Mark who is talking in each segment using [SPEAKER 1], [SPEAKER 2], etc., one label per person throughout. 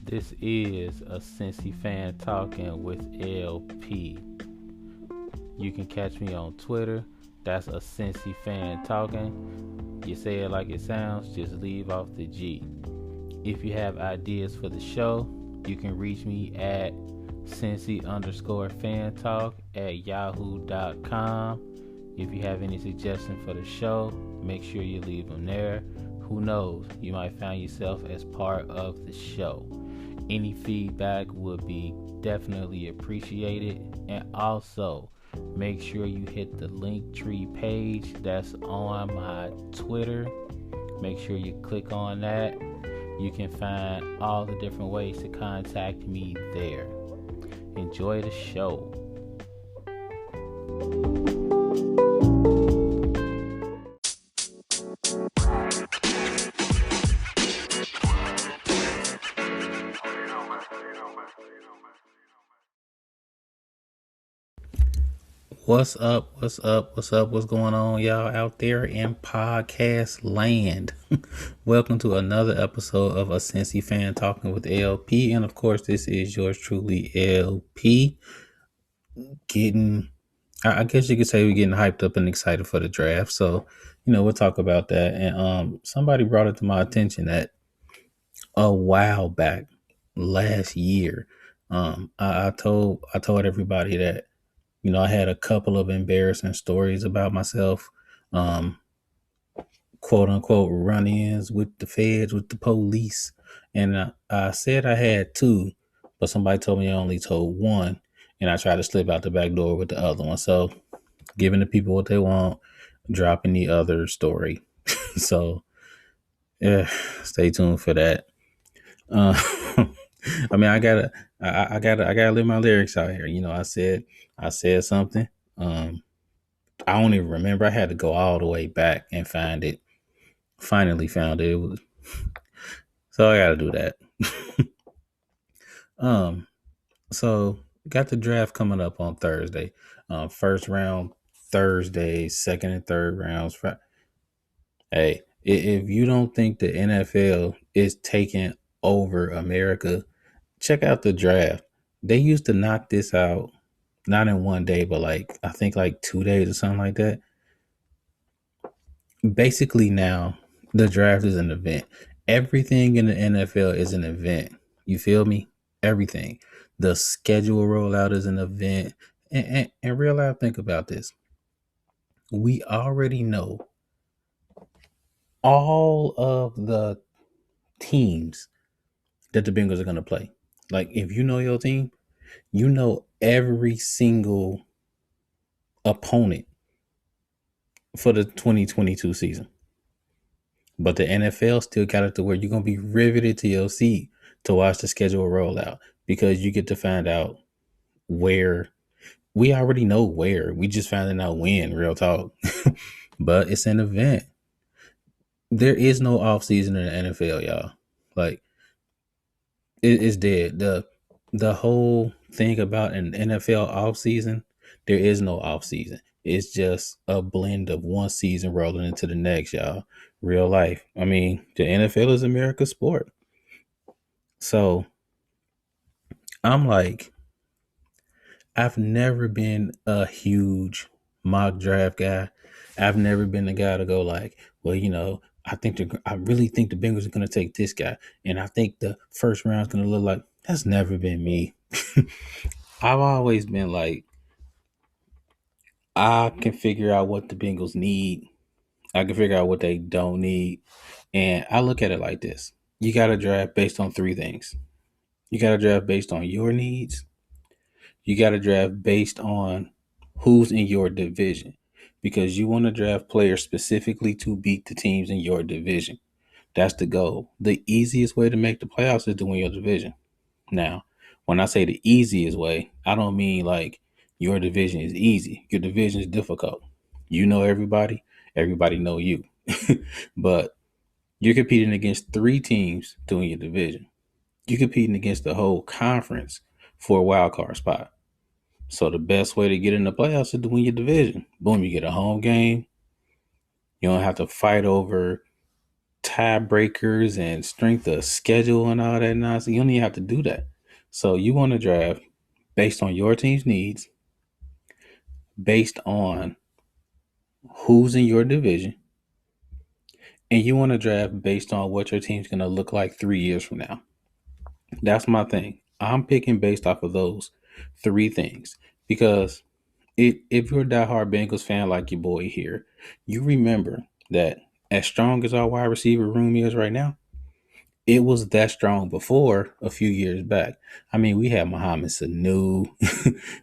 [SPEAKER 1] This is a Cincy fan talking with LP. You can catch me on Twitter. That's a Cincy fan talking. You say it like it sounds, just leave off the G. If you have ideas for the show, you can reach me at Cincy_fan talk at yahoo.com. If you have any suggestions for the show, make sure you leave them there. Who knows, you might find yourself as part of the show. Any feedback would be definitely appreciated. And also, make sure you hit the Linktree page that's on my Twitter. Make sure you click on that. You can find all the different ways to contact me there. Enjoy the show. What's up? What's up? What's up? What's going on, y'all out there in podcast land? Welcome to another episode of a Cincy fan talking with LP, and of course, this is yours truly, LP. I guess you could say we're getting hyped up and excited for the draft. So, we'll talk about that. And somebody brought it to my attention that a while back, last year, I told everybody that I had a couple of embarrassing stories about myself, um, quote unquote run ins with the feds, with the police. And I said I had two, but somebody told me I only told one. And I tried to slip out the back door with the other one. So, giving the people what they want, dropping the other story. So, yeah, stay tuned for that. Uh, I mean, I gotta live my lyrics out here. I said something. I don't even remember. I had to go all the way back and find it. Finally found it. So I got to do that. So got the draft coming up on Thursday. First round Thursday, second and third rounds. Hey, if you don't think the NFL is taking over America, check out the draft. They used to knock this out not in one day, but I think 2 days or something like that. Basically now the draft is an event. Everything in the NFL is an event. You feel me? Everything. The schedule rollout is an event. And real life, think about this. We already know all of the teams that the Bengals are going to play. Like, if you know your team, you know every single opponent for the 2022 season. But the NFL still got it to where you're going to be riveted to your seat to watch the schedule roll out, because you get to find out where. We already know where. We just finding out when, real talk. But it's an event. There is no off season in the NFL, y'all. Like, it's dead. The whole thing about an NFL off season, there is no off season. It's just a blend of one season rolling into the next, y'all. Real life. I mean, the NFL is America's sport. So I'm like, I've never been a huge mock draft guy. I've never been the guy to go like, well, I really think the Bengals are going to take this guy, and I think the first round is going to look like. That's never been me. I've always been like, I can figure out what the Bengals need. I can figure out what they don't need, and I look at it like this: you got to draft based on three things. You got to draft based on your needs. You got to draft based on who's in your division, because you want to draft players specifically to beat the teams in your division. That's the goal. The easiest way to make the playoffs is to win your division. Now, when I say the easiest way, I don't mean like your division is easy. Your division is difficult. You know everybody know you. But you're competing against three teams to win your division. You're competing against the whole conference for a wild card spot. So the best way to get in the playoffs is to win your division. Boom, you get a home game. You don't have to fight over tiebreakers and strength of schedule and all that nonsense. You don't even have to do that. So you want to draft based on your team's needs, based on who's in your division, and you want to draft based on what your team's going to look like 3 years from now. That's my thing. I'm picking based off of those three things because if you're a diehard Bengals fan like your boy here, you remember that as strong as our wide receiver room is right now, it was that strong before a few years back. I mean, we had Mohamed Sanu,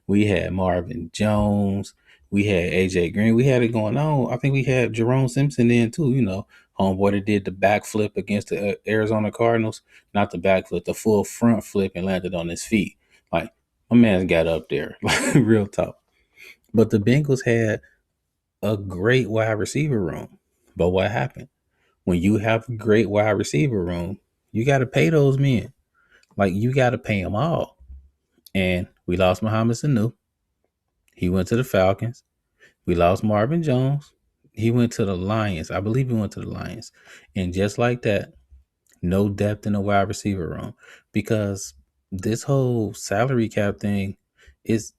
[SPEAKER 1] we had Marvin Jones, we had AJ Green, we had it going on. I think we had Jerome Simpson then too. Homeboy that did the backflip against the Arizona Cardinals, not the backflip, the full front flip and landed on his feet. Like my man's got up there, like real talk. But the Bengals had a great wide receiver room. But what happened? When you have a great wide receiver room, you got to pay those men. Like you got to pay them all. And we lost Mohamed Sanu. He went to the Falcons. We lost Marvin Jones. He went to the Lions. I believe he went to the Lions. And just like that, no depth in the wide receiver room because this whole salary cap thing is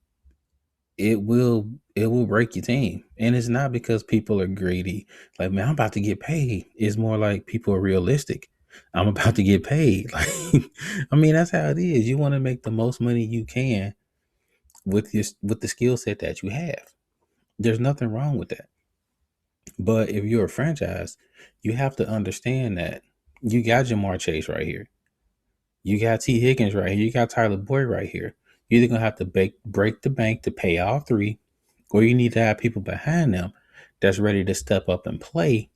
[SPEAKER 1] it will break your team. And it's not because people are greedy. Like, man, I'm about to get paid. It's more like people are realistic. I'm about to get paid. Like, I mean, that's how it is. You want to make the most money you can with the skill set that you have. There's nothing wrong with that. But if you're a franchise, you have to understand that you got Jamar Chase right here. You got T. Higgins right here. You got Tyler Boyd right here. You're either gonna have to break the bank to pay all three, or you need to have people behind them that's ready to step up and play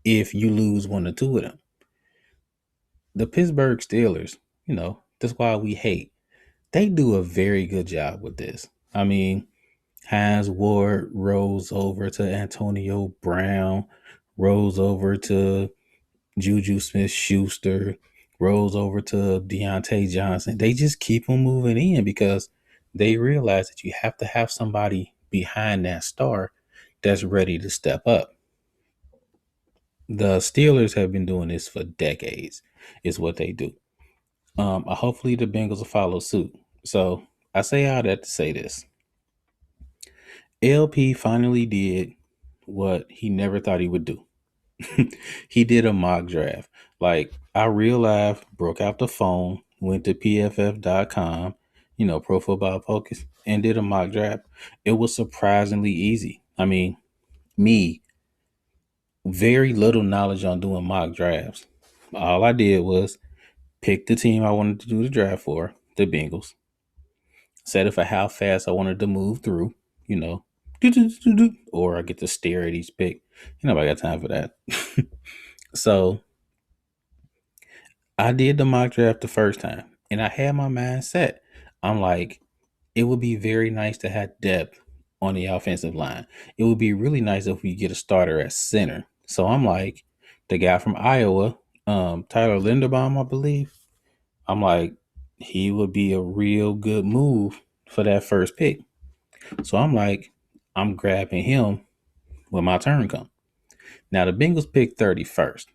[SPEAKER 1] if you lose one or two of them. The Pittsburgh Steelers, that's why we hate. They do a very good job with this. I mean, Hines Ward rolls over to Antonio Brown, rolls over to Juju Smith-Schuster, rolls over to Deontay Johnson. They just keep them moving in because they realize that you have to have somebody behind that star that's ready to step up. The Steelers have been doing this for decades, is what they do. Hopefully the Bengals will follow suit. So I say all that to say this. LP finally did what he never thought he would do. He did a mock draft. Like I real life broke out the phone, went to pff.com, Pro Football Focus, and did a mock draft. It was surprisingly easy. I mean, me, very little knowledge on doing mock drafts. All I did was pick the team I wanted to do the draft for, the Bengals. Set it for how fast I wanted to move through, or I get to stare at each pick. Nobody got time for that. So I did the mock draft the first time and I had my mind set. I'm like, it would be very nice to have depth on the offensive line. It would be really nice if we get a starter at center. So I'm like, the guy from Iowa, Tyler Linderbaum, I believe. I'm like, he would be a real good move for that first pick. So I'm like, I'm grabbing him when my turn comes. Now the Bengals picked 31st.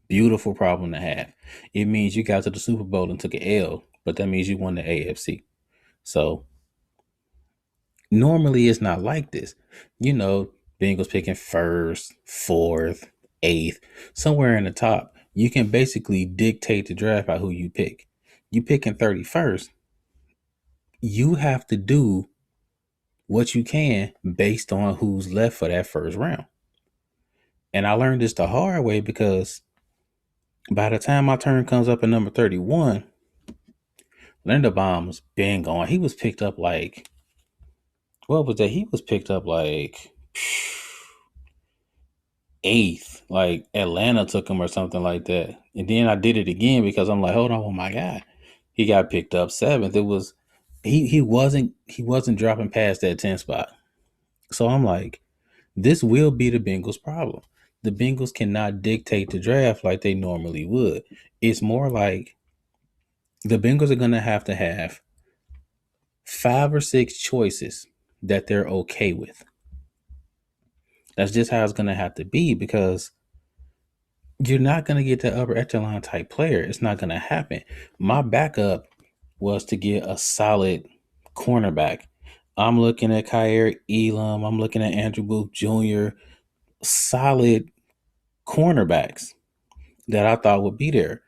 [SPEAKER 1] Beautiful problem to have. It means you got to the Super Bowl and took an L, but that means you won the AFC. So normally it's not like this. Bengals picking first, fourth, eighth, somewhere in the top. You can basically dictate the draft by who you pick. You picking 31st, you have to do what you can based on who's left for that first round. And I learned this the hard way because by the time my turn comes up at number 31, Linderbaum's been gone. He was picked up like, what was that? He was picked up like eighth. Like Atlanta took him or something like that. And then I did it again because I'm like, hold on, oh my God. He got picked up seventh. It was he wasn't dropping past that 10 spot. So I'm like, this will be the Bengals' problem. The Bengals cannot dictate the draft like they normally would. It's more like the Bengals are going to have 5 or 6 choices that they're okay with. That's just how it's going to have to be because You're not going to get that upper echelon type player. It's not going to happen. My backup was to get a solid cornerback. I'm looking at Kyer Elam. I'm looking at Andrew Booth Jr. Solid cornerbacks that I thought would be there.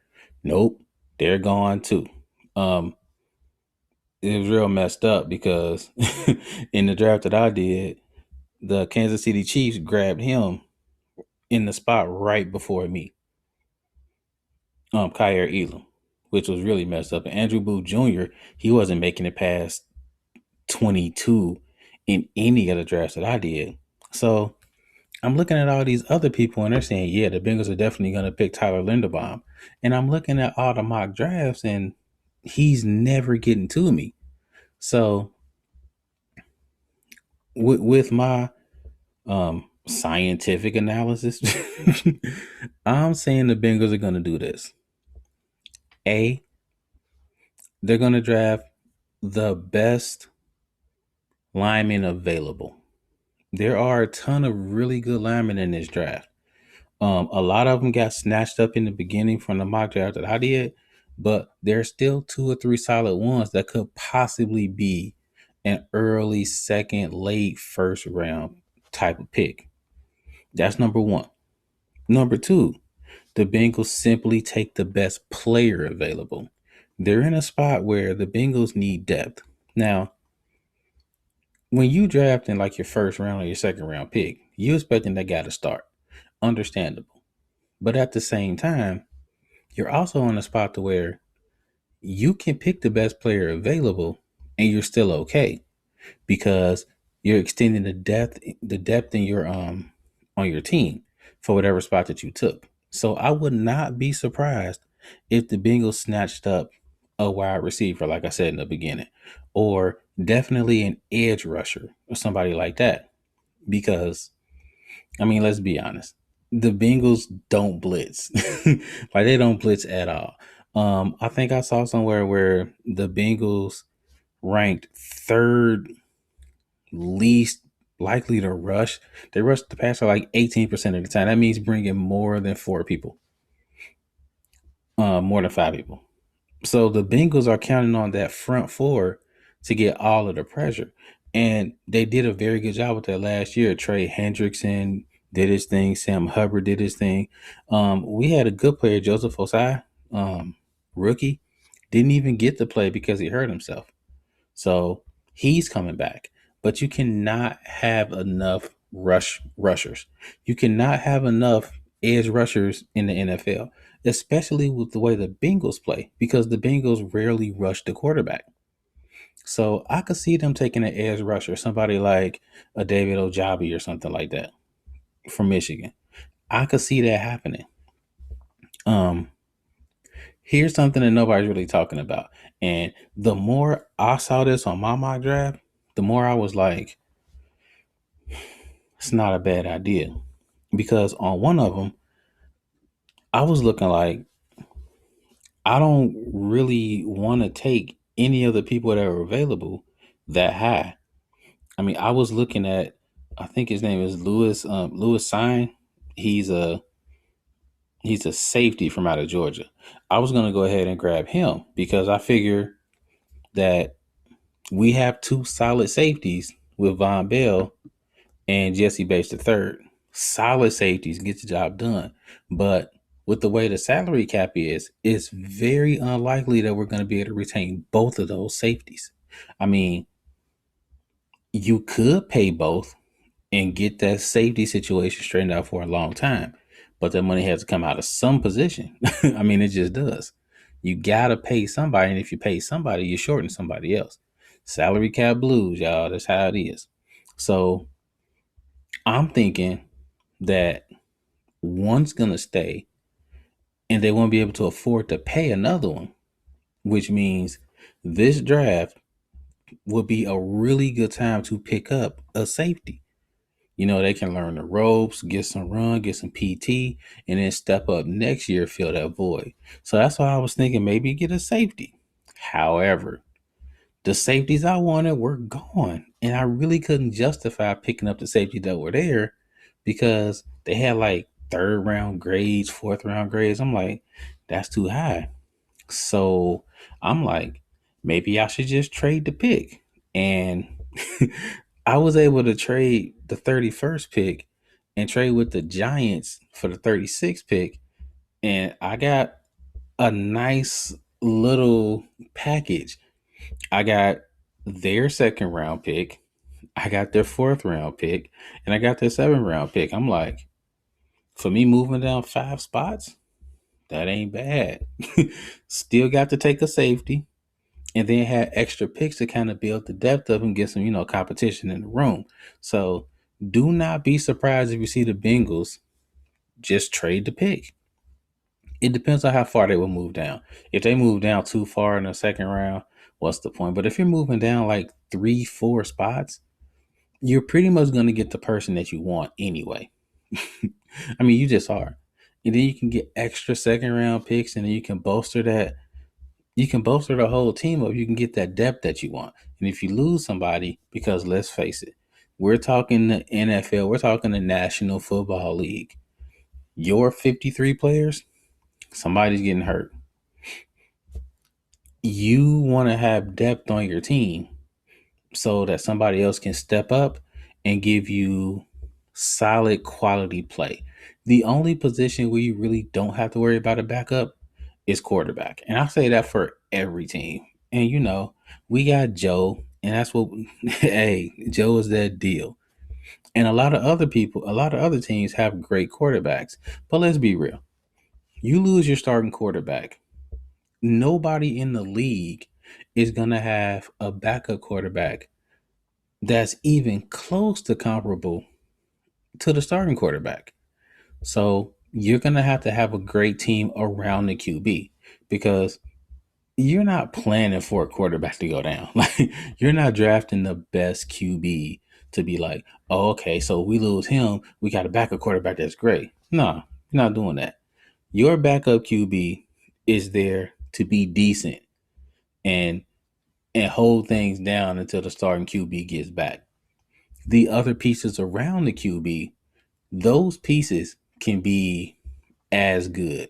[SPEAKER 1] Nope, they're gone too. Um, it was real messed up because in the draft that I did, the Kansas City Chiefs grabbed him in the spot right before me, Kyer Elam, which was really messed up. And Andrew Booth Jr., he wasn't making it past 22 in any of the drafts that I did. So I'm looking at all these other people and they're saying, yeah, the Bengals are definitely going to pick Tyler Linderbaum. And I'm looking at all the mock drafts and he's never getting to me. So with my scientific analysis, I'm saying the Bengals are going to do this. A, they're going to draft the best linemen available. There are a ton of really good linemen in this draft. A lot of them got snatched up in the beginning from the mock draft that I did, but there's still 2 or 3 solid ones that could possibly be an early second, late first round type of pick. That's number one. Number two, the Bengals simply take the best player available. They're in a spot where the Bengals need depth. Now, when you draft in like your first round or your second round pick, you expecting that guy to start. Understandable. But at the same time, you're also in a spot to where you can pick the best player available and you're still okay because you're extending the depth in your on your team for whatever spot that you took. So I would not be surprised if the Bengals snatched up a wide receiver, like I said in the beginning, or definitely an edge rusher or somebody like that. Because I mean, let's be honest. The Bengals don't blitz. Like they don't blitz at all. I think I saw somewhere where the Bengals ranked third least likely to rush. They rush the passer like 18% of the time. That means bringing more than 4 people, more than 5 people. So the Bengals are counting on that front four to get all of the pressure. And they did a very good job with that last year. Trey Hendrickson did his thing. Sam Hubbard did his thing. We had a good player, Joseph Osai, rookie, didn't even get to play because he hurt himself. So he's coming back. But you cannot have enough rushers. You cannot have enough edge rushers in the NFL, especially with the way the Bengals play, because the Bengals rarely rush the quarterback. So I could see them taking an edge rusher, somebody like a David Ojabi or something like that from Michigan. I could see that happening. Um, Here's something that nobody's really talking about. And the more I saw this on my mock draft, the more I was like, it's not a bad idea. Because on one of them, I was looking like, I don't really want to take any of the people that are available that high. I mean, I was looking at, I think his name is Lewis Sign. He's a he's a safety from out of Georgia. I was gonna go ahead and grab him because I figure that we have 2 solid safeties with Von Bell and Jesse Bates III. Solid safeties get the job done. But with the way the salary cap is, it's very unlikely that we're going to be able to retain both of those safeties. I mean, you could pay both and get that safety situation straightened out for a long time, but that money has to come out of some position. I mean, it just does. You got to pay somebody, and if you pay somebody, you're shorting somebody else. Salary cap blues, y'all. That's how it is. So I'm thinking that one's going to stay and they won't be able to afford to pay another one, which means this draft will be a really good time to pick up a safety. You know, they can learn the ropes, get some run, get some PT, and then step up next year, fill that void. So that's why I was thinking maybe get a safety. However, the safeties I wanted were gone. And I really couldn't justify picking up the safety that were there because they had like third round grades, fourth round grades. I'm like, that's too high. So I'm like, maybe I should just trade the pick. And I was able to trade the 31st pick and trade with the Giants for the 36th pick. And I got a nice little package. I got their second round pick, I got their fourth round pick, and I got their seventh round pick. I'm like, for me moving down 5 spots, that ain't bad. Still got to take a safety, and then had extra picks to kind of build the depth of and get some, competition in the room. So do not be surprised if you see the Bengals just trade the pick. It depends on how far they will move down. If they move down too far in the second round, what's the point? But if you're moving down like 3, 4 spots, you're pretty much going to get the person that you want anyway. I mean, you just are. And then you can get extra second round picks, and then you can bolster that. You can bolster the whole team up. You can get that depth that you want. And if you lose somebody, because let's face it, we're talking the NFL, we're talking the National Football League. Your 53 players, somebody's getting hurt. You want to have depth on your team so that somebody else can step up and give you solid quality play. The only position where you really don't have to worry about a backup is quarterback. And I say that for every team. And we got Joe, and that's what hey, Joe is that deal. And a lot of other people, a lot of other teams have great quarterbacks. But let's be real. You lose your starting quarterback. Nobody in the league is going to have a backup quarterback that's even close to comparable to the starting quarterback. So you're going to have a great team around the QB, because you're not planning for a quarterback to go down. Like, you're not drafting the best QB to be like, oh, okay, so we lose him, we got a backup quarterback that's great. No, you're not doing that. Your backup QB is there to be decent and hold things down until the starting QB gets back. The other pieces around the QB, those pieces can be as good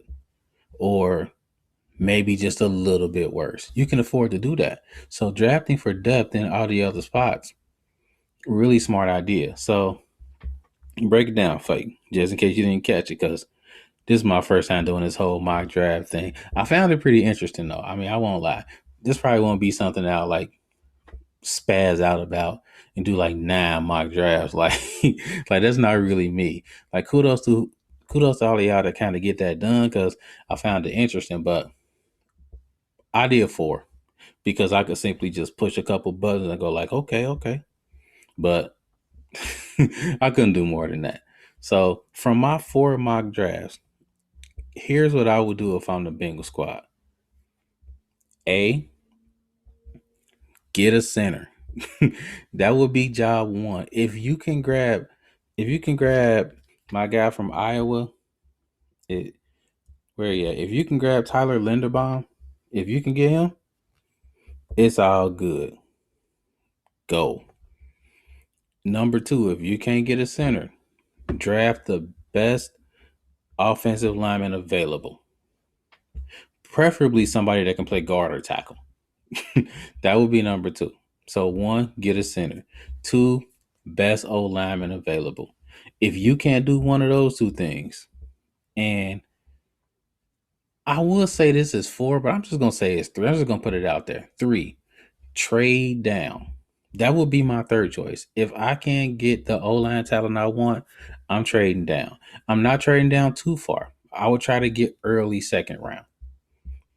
[SPEAKER 1] or maybe just a little bit worse. You can afford to do that. So drafting for depth in all the other spots, really smart idea. So break it down for you, just in case you didn't catch it, because this is my first time doing this whole mock draft thing. I found it pretty interesting though. I mean, I won't lie. This probably won't be something that I'll like spaz out about and do like 9 mock drafts. Like, like that's not really me. Like, kudos to all of y'all to kind of get that done, because I found it interesting. But I did 4 because I could simply just push a couple buttons and go like, okay, okay. But I couldn't do more than that. So from my 4 mock drafts, here's what I would do if I'm the Bengal squad. A, get a center. That would be job one. If you can grab my guy from Iowa, if you can grab Tyler Linderbaum, if you can get him, it's all good. Go. Number 2, if you can't get a center, draft the best offensive lineman available. Preferably somebody that can play guard or tackle. That would be number 2. So 1, get a center. 2, best old lineman available. If you can't do one of those 2 things, and I will say this is 4, but I'm just gonna say it's 3. I'm just gonna put it out there. 3, trade down. That would be my third choice. If I can't get the O-line talent I want, I'm trading down. I'm not trading down too far. I would try to get early second round.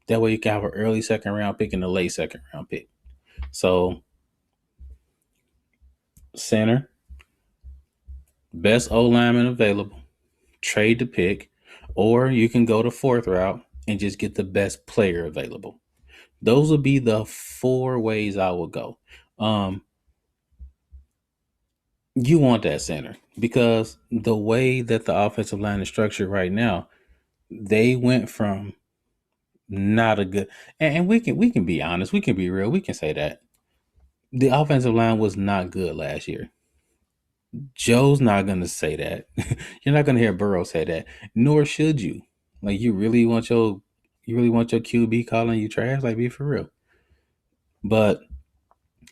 [SPEAKER 1] That way you can have an early second round pick and a late second round pick. So center, best O lineman available, trade the pick, or you can go the 4th route and just get the best player available. Those would be the 4 ways I would go. You want that center, because the way that the offensive line is structured right now, they went from not a good, and we can be honest, we can be real, we can say that the offensive line was not good last year. Joe's not gonna say that. You're not gonna hear Burrow say that, nor should you. Like you really want your QB calling you trash? Like, be for real. But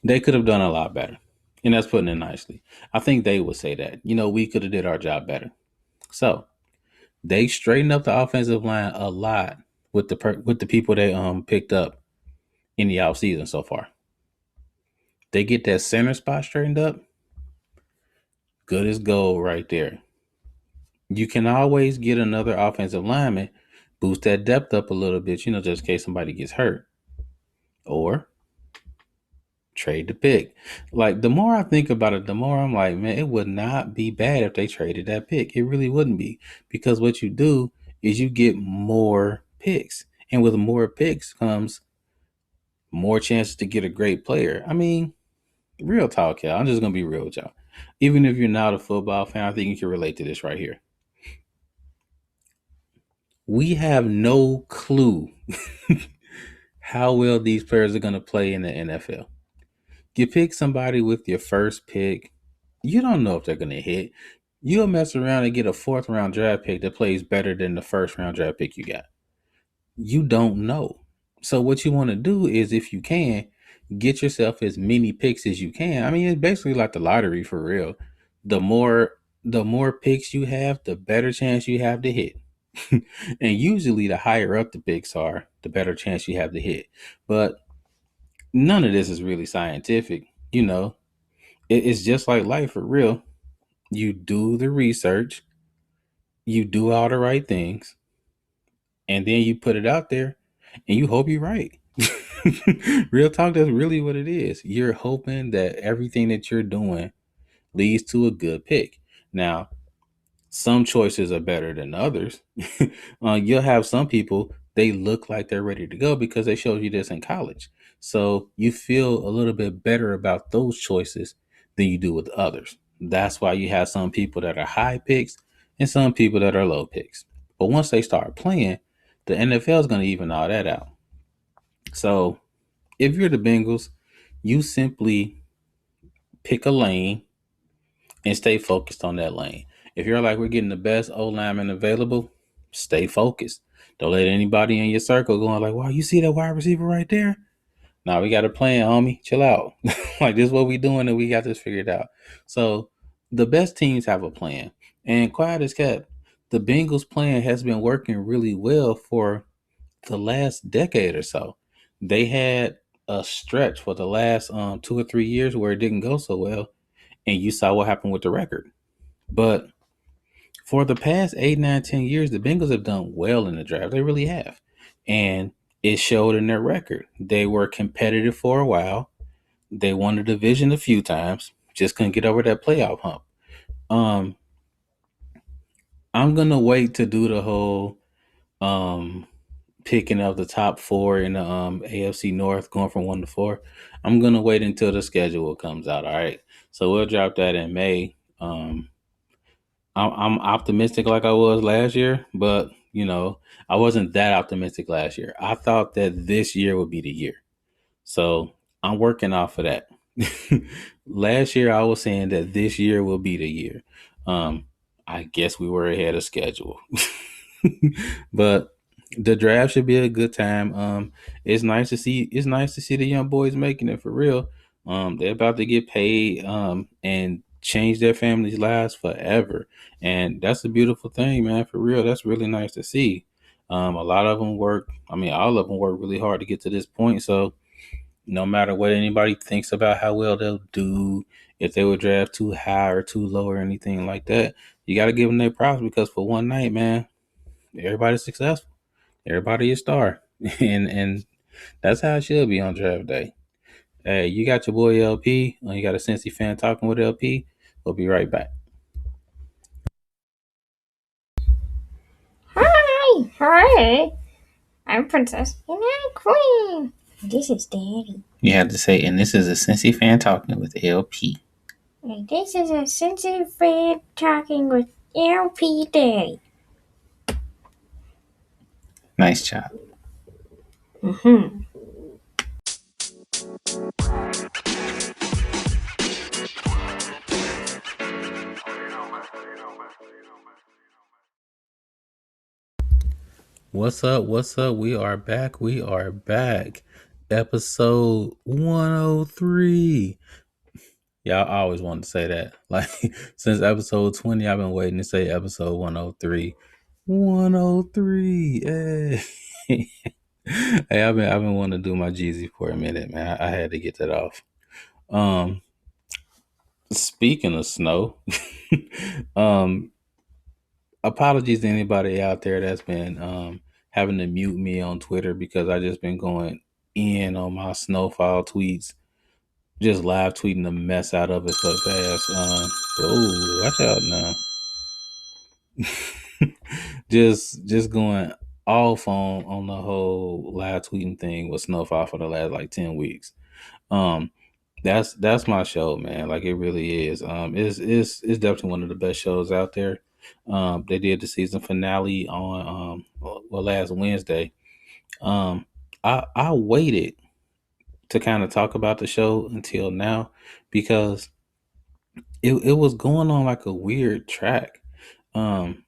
[SPEAKER 1] they could have done a lot better, and that's putting it nicely. I think they would say that. We could have did our job better. So they straightened up the offensive line a lot with the people they picked up in the offseason so far. They get that center spot straightened up, good as gold right there. You can always get another offensive lineman, boost that depth up a little bit, just in case somebody gets hurt. Or trade the pick. Like, the more I think about it, the more I'm like, man, it would not be bad if they traded that pick. It really wouldn't be. Because what you do is you get more picks. And with more picks comes more chances to get a great player. I mean, real talk, y'all. I'm just going to be real with y'all. Even if you're not a football fan, I think you can relate to this right here. We have no clue how well these players are going to play in the NFL. You pick somebody with your first pick, you don't know if they're going to hit. You'll mess around and get a fourth round draft pick that plays better than the first round draft pick you got. You don't know. So what you want to do is, if you can, get yourself as many picks as you can. I mean, it's basically like the lottery for real. The more picks you have, the better chance you have to hit. And usually the higher up the picks are, the better chance you have to hit. But none of this is really scientific. It's just like life for real. You do the research, you do all the right things, and then you put it out there and you hope you're right. Real talk, that's really what it is. You're hoping that everything that you're doing leads to a good pick. Now, some choices are better than others. You'll have some people, they look like they're ready to go because they showed you this in college. So you feel a little bit better about those choices than you do with others. That's why you have some people that are high picks and some people that are low picks. But once they start playing, the NFL is going to even all that out. So if you're the Bengals, you simply pick a lane and stay focused on that lane. If you're like, we're getting the best O lineman available, stay focused. Don't let anybody in your circle going like, wow, you see that wide receiver right there? Now we got a plan, homie. Chill out. Like, this is what we doing, and we got this figured out. So the best teams have a plan. And quiet as kept, the Bengals plan has been working really well for the last decade or so. They had a stretch for the last 2 or 3 years where it didn't go so well, and you saw what happened with the record. But for the past 8, 9, 10 years, the Bengals have done well in the draft. They really have. And it showed in their record. They were competitive for a while. They won the division a few times. Just couldn't get over that playoff hump. I'm gonna wait to do the whole picking of the top 4 in the AFC North, going from 1 to 4. I'm gonna wait until the schedule comes out. All right. So we'll drop that in May. I'm optimistic like I was last year, but I wasn't that optimistic last year. I thought that this year would be the year. So I'm working off of that. Last year I was saying that this year will be the year. I guess we were ahead of schedule. But the draft should be a good time. It's nice to see the young boys making it for real. They're about to get paid and change their families' lives forever. And that's a beautiful thing, man, for real. That's really nice to see. A lot of them all of them work really hard to get to this point. So no matter what anybody thinks about how well they'll do, if they would draft too high or too low or anything like that, you got to give them their props, because for one night, man, everybody's successful. Everybody a star. And that's how it should be on draft day. Hey, you got your boy LP. You got a Cincy fan talking with LP. We'll be right back.
[SPEAKER 2] Hi, I'm Princess and I'm Queen. This is Daddy.
[SPEAKER 1] You have to say, and this is a Cincy fan talking with LP.
[SPEAKER 2] And this is a Cincy fan talking with LP Daddy.
[SPEAKER 1] Nice job.
[SPEAKER 2] Mm-hmm.
[SPEAKER 1] What's up? What's up? We are back. We are back. Episode 103. Y'all always wanted to say that. Like since episode 20, I've been waiting to say episode 103. 103. Hey. Hey, I've been wanting to do my Jeezy for a minute, man. I had to get that off. Um, Speaking of snow, um, apologies to anybody out there that's been having to mute me on Twitter because I just been going in on my snowfall tweets, just live tweeting the mess out of it for the past. Oh, watch out now! just going off on the whole live tweeting thing with snowfall for the last like 10 weeks. Um, that's my show, man. Like it really is. It's definitely one of the best shows out there. They did the season finale on last Wednesday. Um, I waited to kind of talk about the show until now because it was going on like a weird track. Um,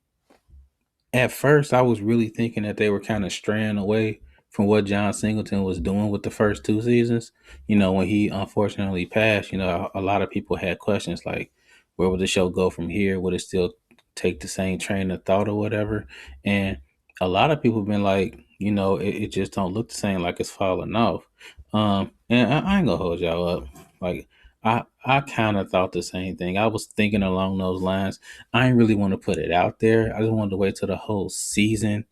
[SPEAKER 1] at first I was really thinking that they were kind of straying away from what John Singleton was doing with the first two seasons. You know, when he unfortunately passed, you know, a lot of people had questions like, where would the show go from here? Would it still take the same train of thought or whatever? And a lot of people have been like, you know, it just don't look the same, like it's falling off. And I ain't gonna hold y'all up. Like I kind of thought the same thing. I was thinking along those lines. I didn't really want to put it out there. I just wanted to wait till the whole season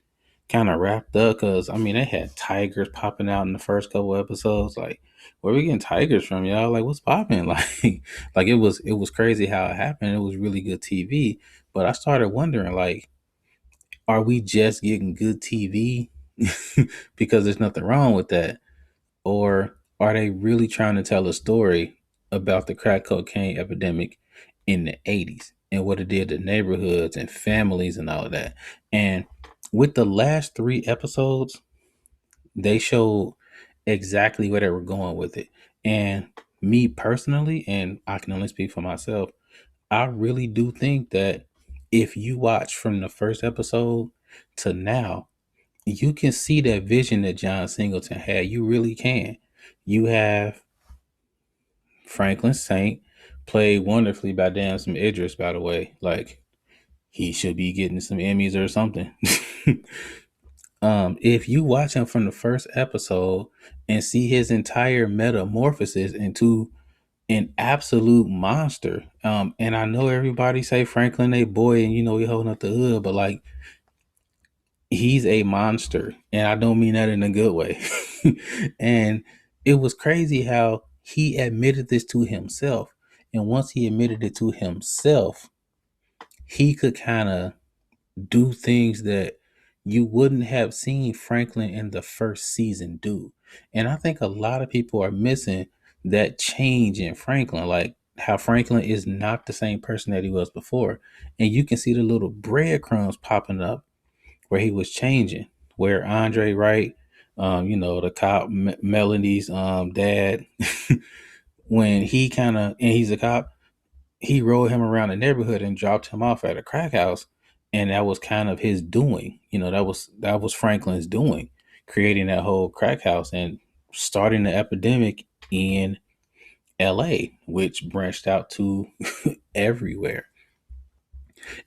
[SPEAKER 1] kind of wrapped up because I mean they had tigers popping out in the first couple episodes. Like, where we getting tigers from, y'all? Like, what's popping? Like it was crazy how it happened. It was really good TV, but I started wondering like, are we just getting good TV because there's nothing wrong with that, or are they really trying to tell a story about the crack cocaine epidemic in the 80s and what it did to neighborhoods and families and all of that? And with the last three episodes, they showed exactly where they were going with it. And me personally, and I can only speak for myself, I really do think that if you watch from the first episode to now, you can see that vision that John Singleton had. You really can. You have Franklin Saint, played wonderfully by Damson Idris, by the way. Like, he should be getting some Emmys or something. If you watch him from the first episode and see his entire metamorphosis into an absolute monster, and I know everybody say Franklin a boy and you know he holding up the hood, but like he's a monster, and I don't mean that in a good way. And it was crazy how he admitted this to himself, and once he admitted it to himself, he could kind of do things that you wouldn't have seen Franklin in the first season do. And I think a lot of people are missing that change in Franklin, like how Franklin is not the same person that he was before. And you can see the little breadcrumbs popping up where he was changing, where Andre Wright, you know, the cop, Melanie's dad, when he kind of, and he's a cop, he rode him around the neighborhood and dropped him off at a crack house, and that was kind of his doing. You know, that was Franklin's doing, creating that whole crack house and starting the epidemic in LA, which branched out to everywhere.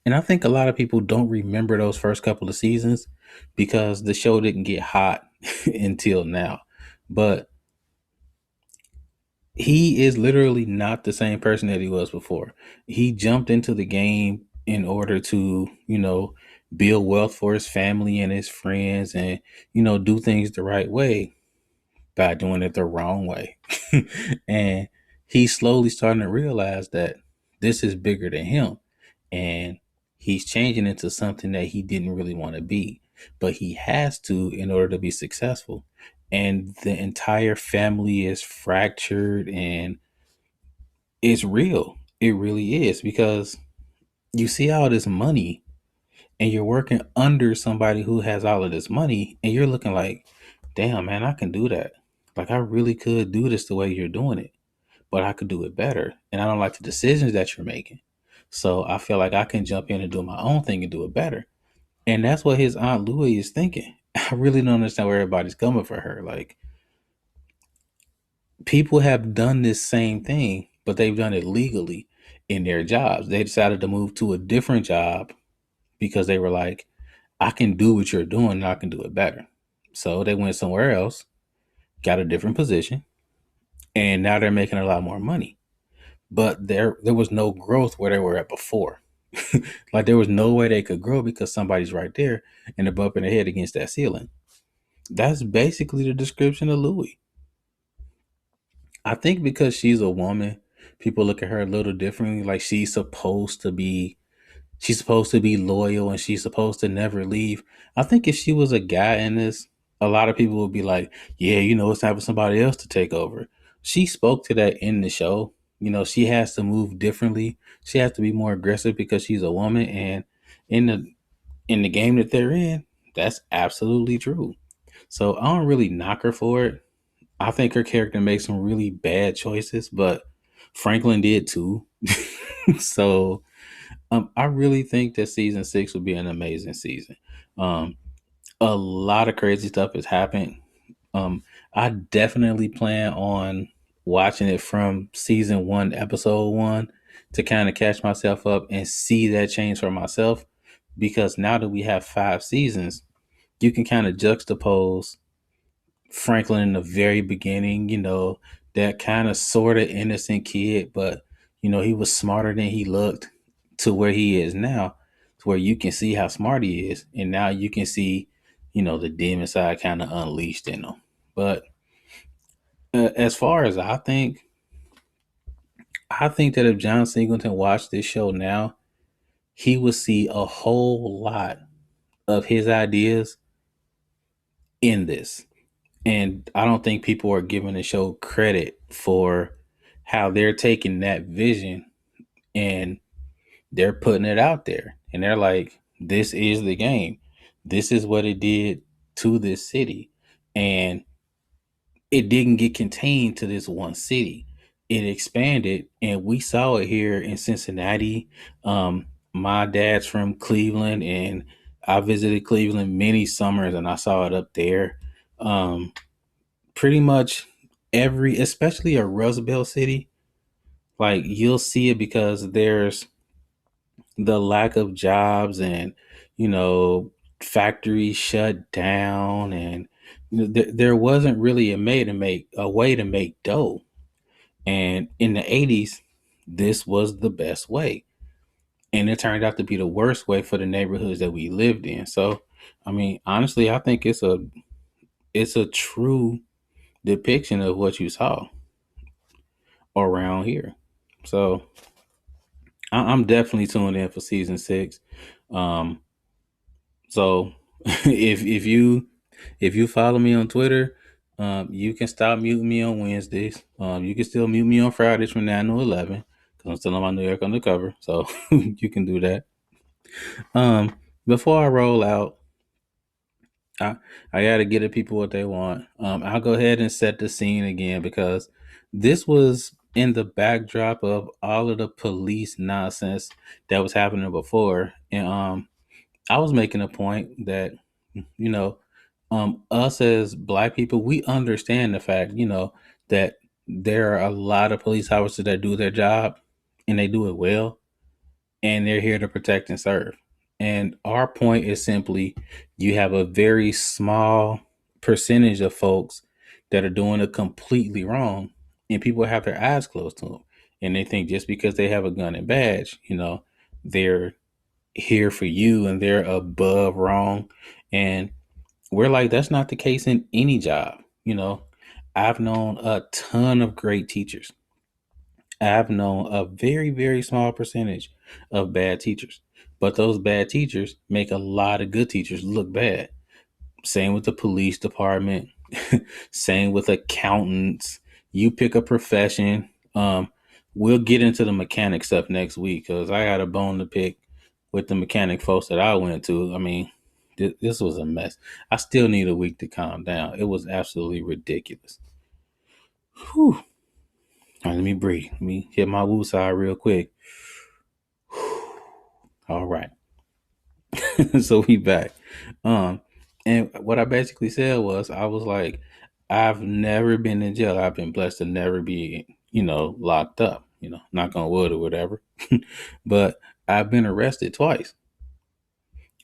[SPEAKER 1] And I think a lot of people don't remember those first couple of seasons because the show didn't get hot until now. But he is literally not the same person that he was before. He jumped into the game in order to, you know, build wealth for his family and his friends and, you know, do things the right way by doing it the wrong way. And he's slowly starting to realize that this is bigger than him. And he's changing into something that he didn't really want to be, but he has to in order to be successful. And the entire family is fractured and it's real. It really is because you see all this money and you're working under somebody who has all of this money and you're looking like, damn, man, I can do that. Like, I really could do this the way you're doing it, but I could do it better. And I don't like the decisions that you're making. So I feel like I can jump in and do my own thing and do it better. And that's what his aunt Louie is thinking. I really don't understand where everybody's coming for her. Like, people have done this same thing, but they've done it legally in their jobs. They decided to move to a different job because they were like, I can do what you're doing and I can do it better. So they went somewhere else, got a different position, and now they're making a lot more money. But there was no growth where they were at before. Like, there was no way they could grow because somebody's right there and they're bumping their head against that ceiling. That's basically the description of Louis. I think because she's a woman, people look at her a little differently. Like, she's supposed to be loyal and she's supposed to never leave. I think if she was a guy in this, a lot of people would be like, yeah, it's time for somebody else to take over. She spoke to that in the show. She has to move differently. She has to be more aggressive because she's a woman, and in the game that they're in, that's absolutely true. So I don't really knock her for it. I think her character makes some really bad choices, but Franklin did too. So I really think that season 6 will be an amazing season. Um, a lot of crazy stuff has happened. I definitely plan on watching it from season 1, episode 1, to kind of catch myself up and see that change for myself. Because now that we have 5 seasons, you can kind of juxtapose Franklin in the very beginning, that kind of sort of innocent kid, but he was smarter than he looked, to where he is now, to where you can see how smart he is. And now you can see, the demon side kind of unleashed in him. But as far as I think that if John Singleton watched this show now, he would see a whole lot of his ideas in this. And I don't think people are giving the show credit for how they're taking that vision and they're putting it out there. And they're like, this is the game. This is what it did to this city. And it didn't get contained to this one city. It expanded, and we saw it here in Cincinnati. My dad's from Cleveland, and I visited Cleveland many summers, and I saw it up there. Pretty much especially a Rust Belt city, like, you'll see it because there's the lack of jobs, and you know factories shut down, and there wasn't really a way to make dough. And in the 80s, this was the best way, and it turned out to be the worst way for the neighborhoods that we lived in. So I mean, honestly, I think it's a true depiction of what you saw around here. So I'm definitely tuned in for season 6. Um, so if you follow me on Twitter, you can stop muting me on Wednesdays. You can still mute me on Fridays from 9 to 11 because I'm still on my New York undercover. So you can do that. Before I roll out, I I gotta get the people what they want. I'll go ahead and set the scene again because this was in the backdrop of all of the police nonsense that was happening before, and I was making a point that you know us as black people, we understand the fact that there are a lot of police officers that do their job and they do it well, and they're here to protect and serve. And our point is simply, you have a very small percentage of folks that are doing it completely wrong, and people have their eyes closed to them. And they think just because they have a gun and badge, they're here for you and they're above wrong. And we're like, that's not the case in any job. I've known a ton of great teachers. I've known a very, very small percentage of bad teachers, but those bad teachers make a lot of good teachers look bad. Same with the police department, same with accountants. You pick a profession. We'll get into the mechanic stuff next week because I got a bone to pick with the mechanic folks that I went to. I mean, this was a mess. I still need a week to calm down. It was absolutely ridiculous. Whew. All right, let me breathe. Let me hit my woo side real quick. All right. So we back. Um, and what I basically said was, I was like, I've never been in jail. I've been blessed to never be, locked up. Knock on wood or whatever. But I've been arrested twice.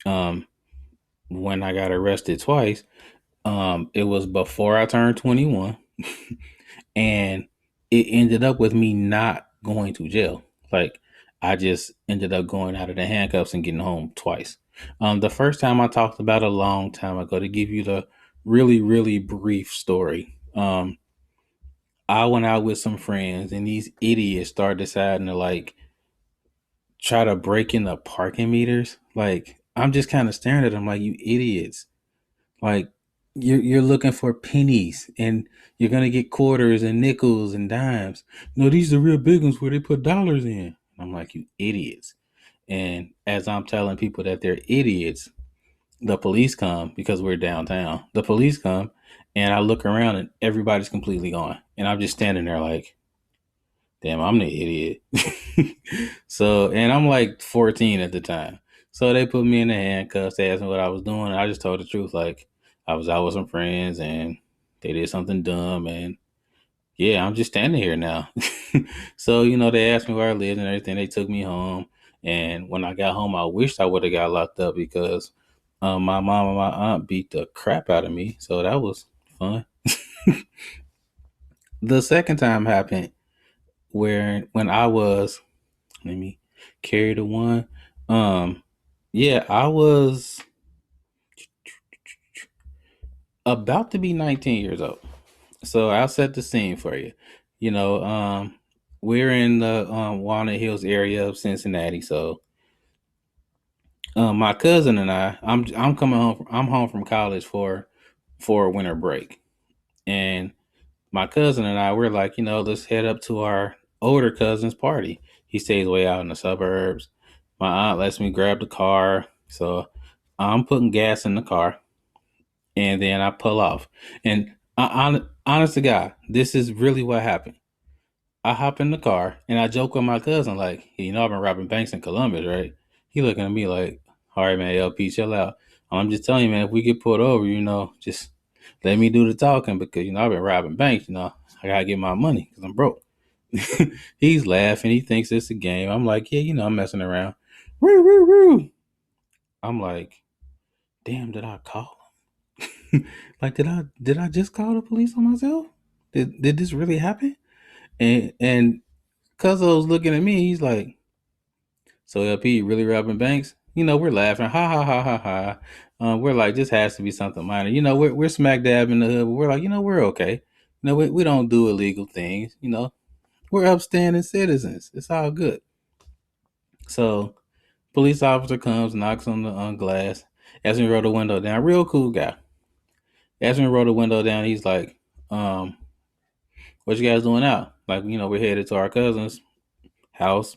[SPEAKER 1] Um, when I got arrested twice, it was before I turned 21, and it ended up with me not going to jail. Like, I just ended up going out of the handcuffs and getting home twice. The first time I talked about a long time ago, to give you the really, really brief story. I went out with some friends, and these idiots started deciding to like try to break in the parking meters. Like, I'm just kind of staring at them like, you idiots. Like, you're looking for pennies, and you're gonna get quarters and nickels and dimes. No, these are real big ones where they put dollars in. I'm like, you idiots. And as I'm telling people that they're idiots, the police come, because we're downtown. The police come, and I look around and everybody's completely gone. And I'm just standing there like, damn, I'm the idiot. So, and I'm like 14 at the time. So they put me in the handcuffs. They asked me what I was doing. And I just told the truth. Like, I was out with some friends and they did something dumb. And yeah, I'm just standing here now. So, they asked me where I lived and everything. They took me home. And when I got home, I wished I would have got locked up, because my mom and my aunt beat the crap out of me. So that was fun. The second time happened where when I was, let me carry the one. Yeah, I was about to be 19 years old. So I'll set the scene for you. You know, we're in the Walnut Hills area of Cincinnati. So my cousin and I'm coming home. I'm home from college for a winter break, and my cousin and I, we're like, let's head up to our older cousin's party. He stays way out in the suburbs. My aunt lets me grab the car, so I'm putting gas in the car, and then I pull off. And honest to God, this is really what happened. I hop in the car and I joke with my cousin, like, I've been robbing banks in Columbus, right? He looking at me like, all right, man, LP, chill out. I'm just telling you, man, if we get pulled over, just let me do the talking, because, I've been robbing banks, I got to get my money because I'm broke. He's laughing. He thinks it's a game. I'm like, yeah, I'm messing around. Woo, woo, woo. I'm like, damn, did I call him? Like, did I just call the police on myself? Did this really happen? And Cuzzo's looking at me. He's like, so LP, you really robbing banks? We're laughing. Ha ha ha ha ha. We're like, this has to be something minor. We're smack dab in the hood, but we're like, we're okay. We don't do illegal things. We're upstanding citizens. It's all good. So police officer comes, knocks on the glass, asks me to roll the window down. Real cool guy. Asks me to roll the window down. He's like, what you guys doing out? Like, we're headed to our cousin's house,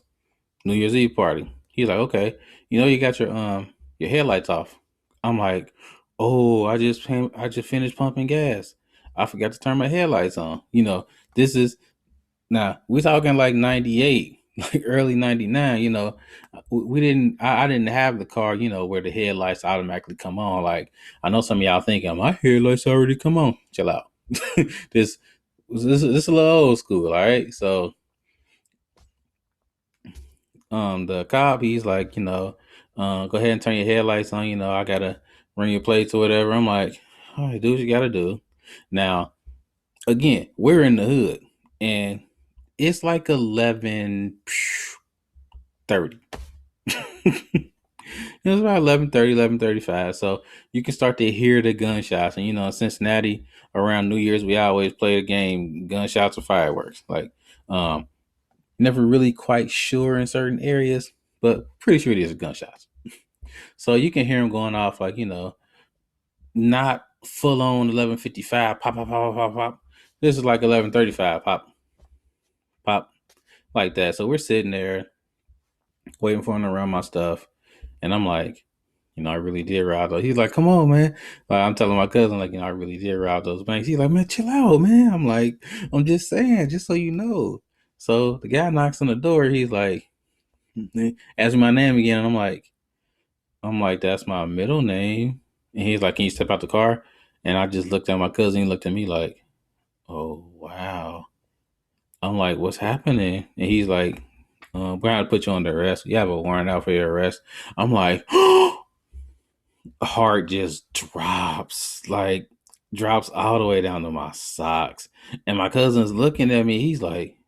[SPEAKER 1] New Year's Eve party. He's like, okay, you got your headlights off. I'm like, oh, I just finished pumping gas. I forgot to turn my headlights on. This is now we're talking like 98, like early 99. We didn't. I didn't have the car. Where the headlights automatically come on. Like, I know some of y'all thinking my headlights already come on. Chill out. this this is a little old school. All right, so the cop, he's like, go ahead and turn your headlights on. I gotta run your plates or whatever. I'm like, all right, do what you gotta do. Now, again, we're in the hood, and it's like 11:30. It was about 11:30, 11:35. So you can start to hear the gunshots. And in Cincinnati, around New Year's, we always play a game, gunshots or fireworks. Like, never really quite sure in certain areas, but pretty sure it is gunshots. So you can hear them going off, like, not full on 11:55 pop pop pop pop pop. This is like 11:35 pop pop, like that. So we're sitting there waiting for him to run my stuff, and I'm like, I really did rob those. He's like, come on, man. Like, I'm telling my cousin, like, I really did rob those banks. He's like, man, chill out, man. I'm like, I'm just saying, just so you know. So the guy knocks on the door. He's like, asks me my name again, and I'm like, I'm like, that's my middle name. And he's like, can you step out the car? And I just looked at my cousin. He looked at me like, oh, wow. I'm like, what's happening? And he's like, we're going to put you under arrest. You have a warrant out for your arrest. I'm like, heart just drops, like drops all the way down to my socks. And my cousin's looking at me. He's like,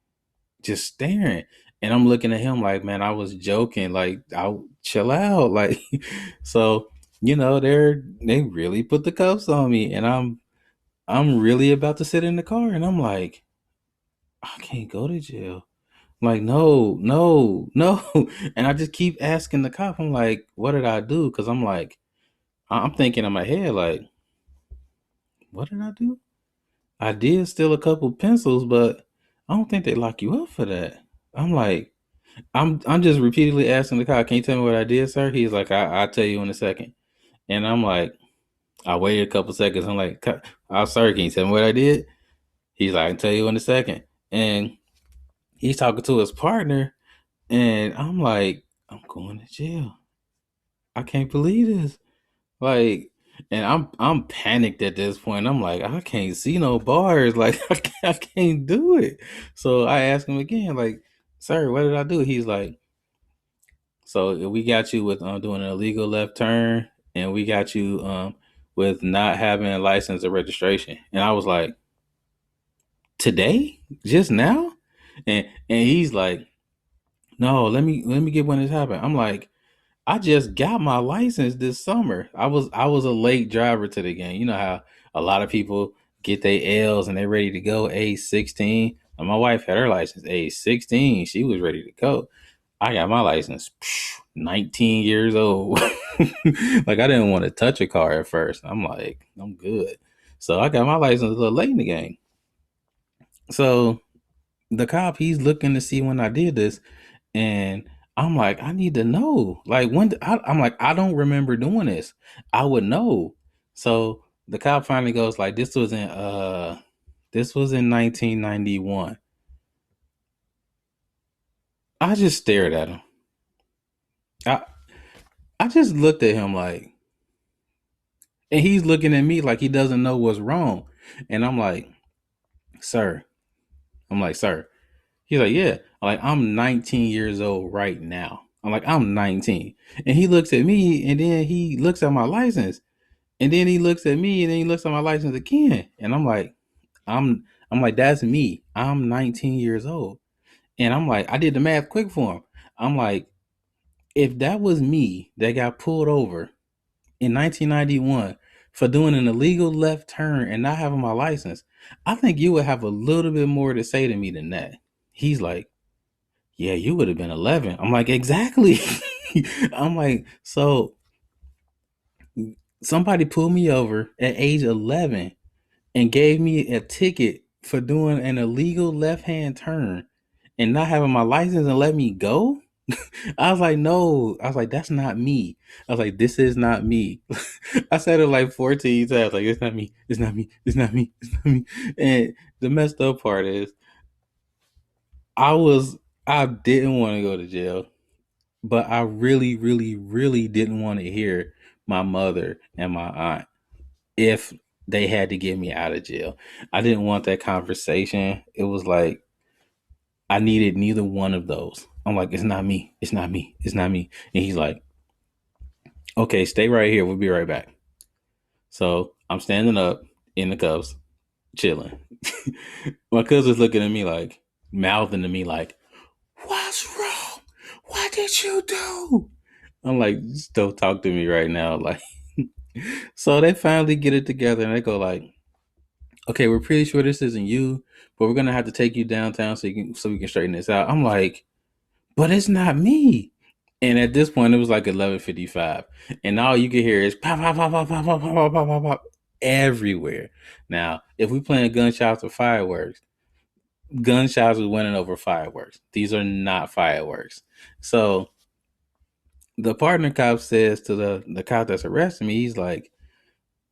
[SPEAKER 1] just staring. And I'm looking at him like, man, I was joking. Like, I'll chill out. Like, so, they really put the cuffs on me. And I'm really about to sit in the car. And I'm like, I can't go to jail. I'm like, no, no, no. And I just keep asking the cop, I'm like, what did I do? Because I'm like, I'm thinking in my head, like, what did I do? I did steal a couple pencils, but I don't think they lock you up for that. I'm like, I'm just repeatedly asking the cop, can you tell me what I did, sir? He's like, I'll tell you in a second. And I'm like, I waited a couple seconds. I'm like, I'm sorry, can you tell me what I did? He's like, I can tell you in a second. And he's talking to his partner, and I'm like, I'm going to jail. I can't believe this. Like, and I'm panicked at this point. I'm like, I can't see no bars. Like, I can't do it. So I asked him again, like, sir, what did I do? He's like, so we got you with doing an illegal left turn, and we got you with not having a license or registration. And I was like, today, just now, and he's like, no, let me get when this happened. I'm like, I just got my license this summer. I was a late driver to the game. You know how a lot of people get their L's and they're ready to go age 16. And my wife had her license age 16. She was ready to go. I got my license 19 years old. Like, I didn't want to touch a car at first. I'm like, I'm good. So I got my license a little late in the game. So the cop, he's looking to see when I did this, and I'm like, I need to know. Like, I'm like, I don't remember doing this. I would know. So the cop finally goes like, this was in 1991. I just stared at him. I I just looked at him like, and he's looking at me like he doesn't know what's wrong. And sir, I'm like, sir. He's like, yeah. I'm like, I'm 19 years old right now. I'm like, I'm 19. And he looks at me, and then he looks at my license. And then he looks at me, and then he looks at my license again. And I'm like, that's me. I'm 19 years old. And I'm like, I did the math quick for him. I'm like, if that was me that got pulled over in 1991 for doing an illegal left turn and not having my license, I think you would have a little bit more to say to me than that. He's like, yeah, you would have been 11. I'm like, exactly. I'm like, so somebody pulled me over at age 11 and gave me a ticket for doing an illegal left hand turn and not having my license and let me go. I was like, no. I was like, that's not me. I was like, this is not me. I said it like 14 times. Like, it's not me. It's not me. It's not me. It's not me. And the messed up part is, I didn't want to go to jail, but I really, really, really didn't want to hear my mother and my aunt if they had to get me out of jail. I didn't want that conversation. It was like I needed neither one of those. I'm like, it's not me. It's not me. It's not me. And he's like, okay, stay right here. We'll be right back. So I'm standing up in the cuffs, chilling. My cousin's looking at me like, mouthing to me like, what's wrong? What did you do? I'm like, just don't talk to me right now. Like, so they finally get it together and they go like, okay, we're pretty sure this isn't you, but we're gonna have to take you downtown so we can straighten this out. I'm like, but it's not me. And at this point, it was like 11:55, and all you can hear is pop, pop, pop, pop, pop, pop, pop, pop, pop, pop everywhere. Now, if we playing gunshots or fireworks, gunshots is winning over fireworks. These are not fireworks. So the partner cop says to the cop that's arresting me, he's like,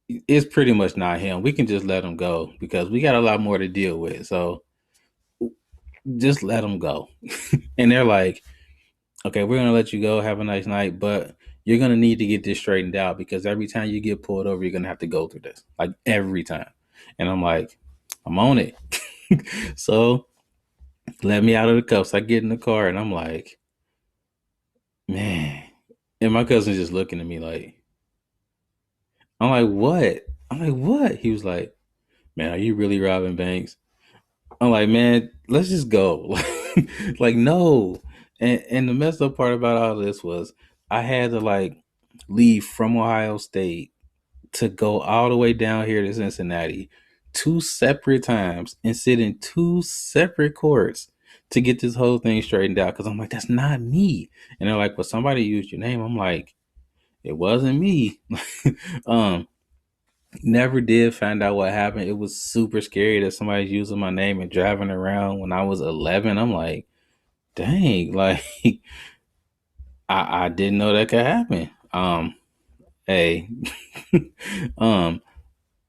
[SPEAKER 1] it's pretty much not him. We can just let him go because we got a lot more to deal with. So just let him go. And they're like, okay, we're gonna let you go. Have a nice night, but you're going to need to get this straightened out because every time you get pulled over, you're going to have to go through this, like every time. And I'm like, I'm on it. So let me out of the cuffs. I get in the car and I'm like, man. And my cousin's just looking at me like, I'm like, what? I'm like, what? He was like, man, are you really robbing banks? I'm like, man, let's just go. Like, no. And the messed up part about all this was I had to like leave from Ohio State to go all the way down here to Cincinnati 2 separate times and sit in 2 separate courts to get this whole thing straightened out. Cause I'm like, that's not me. And they're like, well, somebody used your name. I'm like, it wasn't me. um, Never did find out what happened. It was super scary that somebody's using my name and driving around when I was 11. I'm like, dang, like I didn't know that could happen. Hey, um,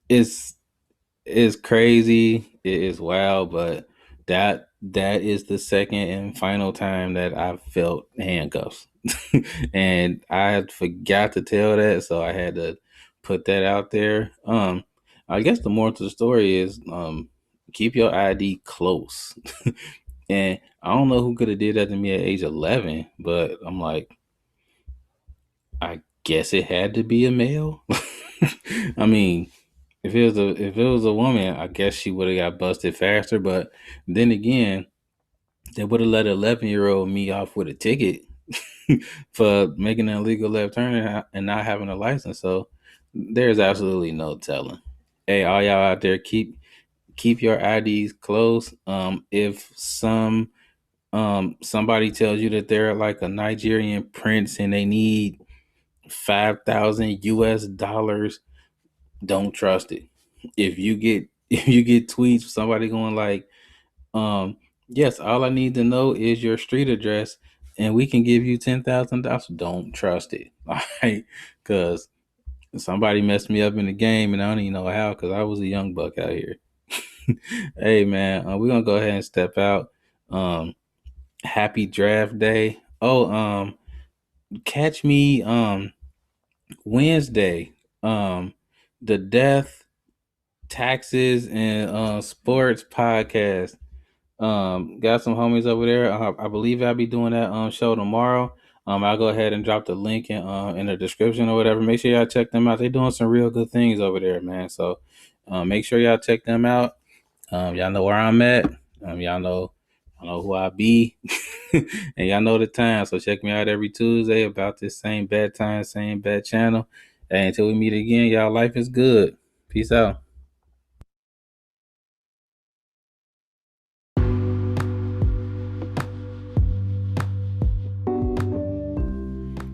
[SPEAKER 1] it's crazy. It is wild, but that is the second and final time that I felt handcuffs. And I forgot to tell that, so I had to put that out there. I guess the moral to the story is keep your ID close. And I don't know who could have did that to me at age 11, but I'm like, I guess it had to be a male. I mean, if it was a woman, I guess she would have got busted faster. But then again, they would have let an 11-year-old me off with a ticket for making an illegal left turn and not having a license. So there's absolutely no telling. Hey, all y'all out there, keep your IDs close. If somebody tells you that they're like a Nigerian prince and they need 5,000 US dollars, don't trust it. If you get tweets from somebody going like, yes, all I need to know is your street address and we can give you $10,000, don't trust it. All right, because somebody messed me up in the game and I don't even know how, because I was a young buck out here. Hey man, we're gonna go ahead and step out. Happy draft day. Oh, catch me Wednesday. The death, taxes, and sports podcast. Got some homies over there. I believe I'll be doing that show tomorrow. I'll go ahead and drop the link in the description or whatever. Make sure y'all check them out. They're doing some real good things over there, man. So make sure y'all check them out. Y'all know where I'm at. Y'all know who I be. And y'all know the time. So check me out every Tuesday about this same bad time, same bad channel. And until we meet again, y'all, life is good. Peace out.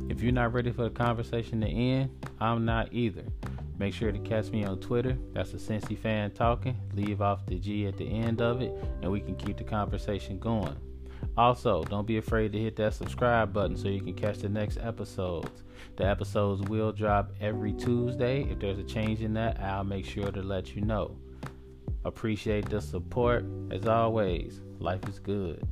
[SPEAKER 1] If you're not ready for the conversation to end, I'm not either. Make sure to catch me on Twitter. That's a Cincy fan talking. Leave off the G at the end of it, and we can keep the conversation going. Also, don't be afraid to hit that subscribe button so you can catch the next episodes. The episodes will drop every Tuesday. If there's a change in that, I'll make sure to let you know. Appreciate the support. As always, life is good.